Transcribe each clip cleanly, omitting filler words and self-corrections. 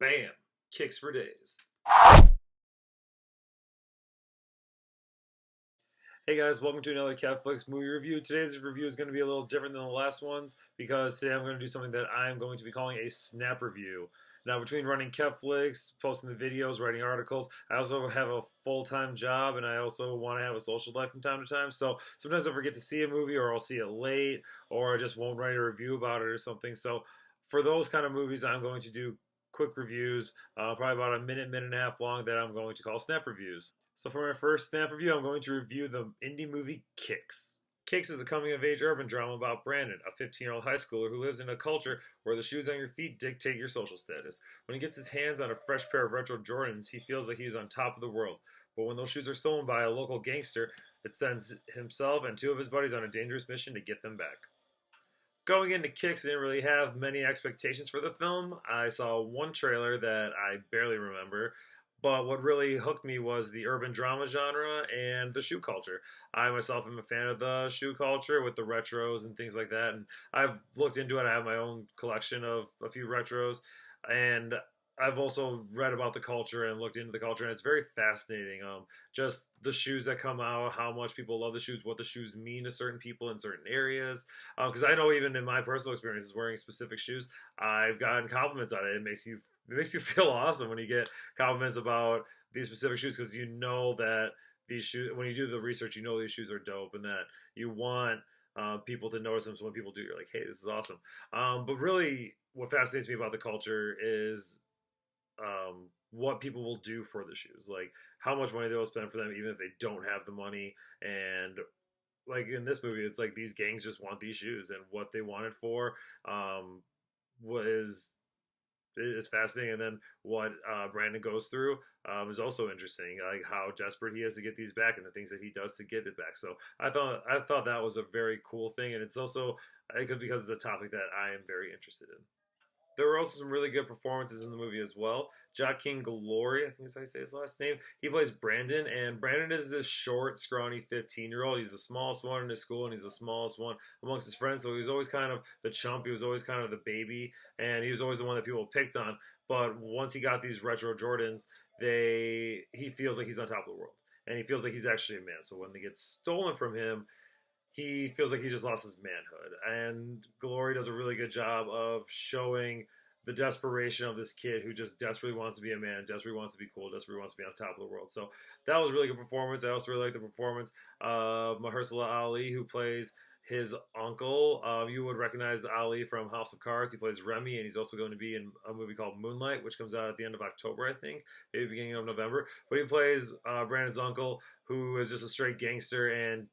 Bam! Kicks for days. Hey guys, welcome to another Catflix movie review. Today's review is going to be a little different than the last ones because today I'm going to do something that I'm going to be calling a snap review. Now, between running Catflix, posting the videos, writing articles, I also have a full-time job and I also want to have a social life from time to time. So sometimes I forget to see a movie or I'll see it late or I just won't write a review about it or something. So for those kind of movies, I'm going to do quick reviews, probably about a minute, minute and a half long that I'm going to call snap reviews. So for my first snap review, I'm going to review the indie movie Kicks. Kicks is a coming-of-age urban drama about Brandon, a 15-year-old high schooler who lives in a culture where the shoes on your feet dictate your social status. When he gets his hands on a fresh pair of retro Jordans, he feels like he's on top of the world. But when those shoes are stolen by a local gangster, it sends himself and two of his buddies on a dangerous mission to get them back. Going into Kicks, I didn't really have many expectations for the film. I saw one trailer that I barely remember, but what really hooked me was the urban drama genre and the shoe culture. I myself am a fan of the shoe culture with the retros and things like that, and I've looked into it. I have my own collection of a few retros, and I've also read about the culture and looked into the culture, and it's very fascinating. Just the shoes that come out, how much people love the shoes, what the shoes mean to certain people in certain areas. Because I know even in my personal experiences wearing specific shoes, I've gotten compliments on it. It makes you feel awesome when you get compliments about these specific shoes because you know that these shoes, when you do the research, you know these shoes are dope and that you want people to notice them. So when people do, you're like, hey, this is awesome. But really, what fascinates me about the culture is what people will do for the shoes, like how much money they'll spend for them, even if they don't have the money. And like in this movie, it's like these gangs just want these shoes, and what they want it for was is fascinating. And then what Brandon goes through is also interesting, like how desperate he is to get these back and the things that he does to get it back. So I thought that was a very cool thing, and it's also because it's a topic that I am very interested in. There were also some really good performances in the movie as well. Joaquin Glory, I think that's how you say his last name. He plays Brandon, and Brandon is this short, scrawny 15-year-old. He's the smallest one in his school, and he's the smallest one amongst his friends. So he was always kind of the chump. He was always kind of the baby, and he was always the one that people picked on. But once he got these retro Jordans, he feels like he's on top of the world, and he feels like he's actually a man. So when they get stolen from him, he feels like he just lost his manhood. And Glory does a really good job of showing the desperation of this kid who just desperately wants to be a man, desperately wants to be cool, desperately wants to be on top of the world. So that was a really good performance. I also really like the performance of Mahershala Ali, who plays his uncle. You would recognize Ali from House of Cards. He plays Remy, and he's also going to be in a movie called Moonlight, which comes out at the end of October, I think, maybe beginning of November. But he plays Brandon's uncle, who is just a straight gangster and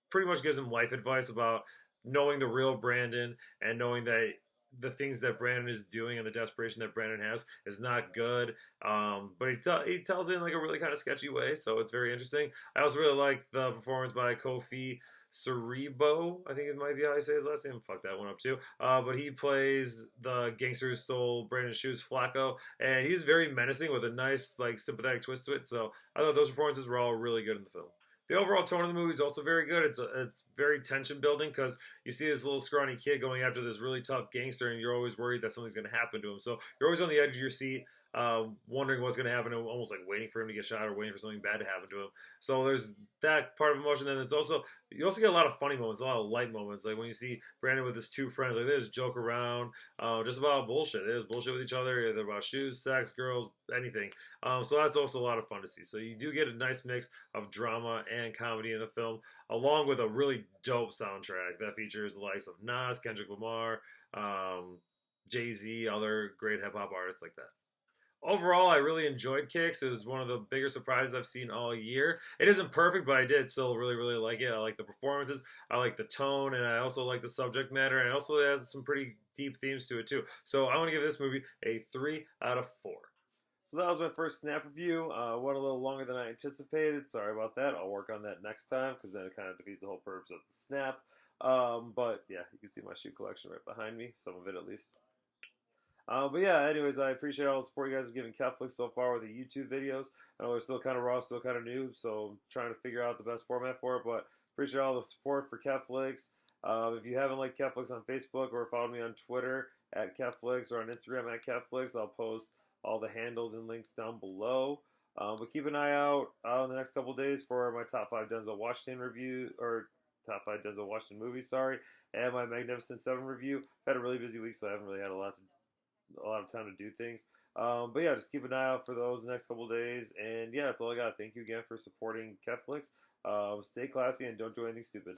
pretty much gives him life advice about knowing the real Brandon and knowing that the things that Brandon is doing and the desperation that Brandon has is not good. But he tells it in like a really kind of sketchy way, so it's very interesting. I also really like the performance by Kofi Cerebo. I think it might be how I say his last name. Fuck that one up too. But he plays the gangster who stole Brandon's shoes, Flacco, and he's very menacing with a nice like sympathetic twist to it. So I thought those performances were all really good in the film. The overall tone of the movie is also very good. It's very tension building because you see this little scrawny kid going after this really tough gangster, and you're always worried that something's going to happen to him. So you're always on the edge of your seat, wondering what's going to happen, and almost like waiting for him to get shot or waiting for something bad to happen to him. So there's that part of emotion. Then you also get a lot of funny moments, a lot of light moments, like when you see Brandon with his two friends, like they just joke around, just about bullshit. They just bullshit with each other, either about shoes, sex, girls, anything. So that's also a lot of fun to see. So you do get a nice mix of drama and comedy in the film, along with a really dope soundtrack that features the likes of Nas, Kendrick Lamar, Jay-Z, other great hip hop artists like that. Overall, I really enjoyed Kicks. It was one of the bigger surprises I've seen all year. It isn't perfect, but I did still really, really like it. I like the performances, I like the tone, and I also like the subject matter, and it also has some pretty deep themes to it too. So I want to give this movie a 3 out of 4. So that was my first snap review. Went a little longer than I anticipated. Sorry about that. I'll work on that next time because then it kind of defeats the whole purpose of the snap. But yeah, you can see my shoe collection right behind me, some of it at least. But yeah, anyways, I appreciate all the support you guys have given Catflix so far with the YouTube videos. I know they're still kind of raw, still kind of new, so I'm trying to figure out the best format for it. But appreciate all the support for Catflix. If you haven't liked Catflix on Facebook or followed me on Twitter at Catflix or on Instagram at Catflix, I'll post all the handles and links down below. But keep an eye out in the next couple days for my top 5 Denzel Washington review, or top 5 Denzel Washington movies, sorry, and my Magnificent Seven review. I've had a really busy week, so I haven't really had a lot of time to do things. But yeah, just keep an eye out for those the next couple days. And yeah, that's all I got. Thank you again for supporting Ketflix. Stay classy and don't do anything stupid.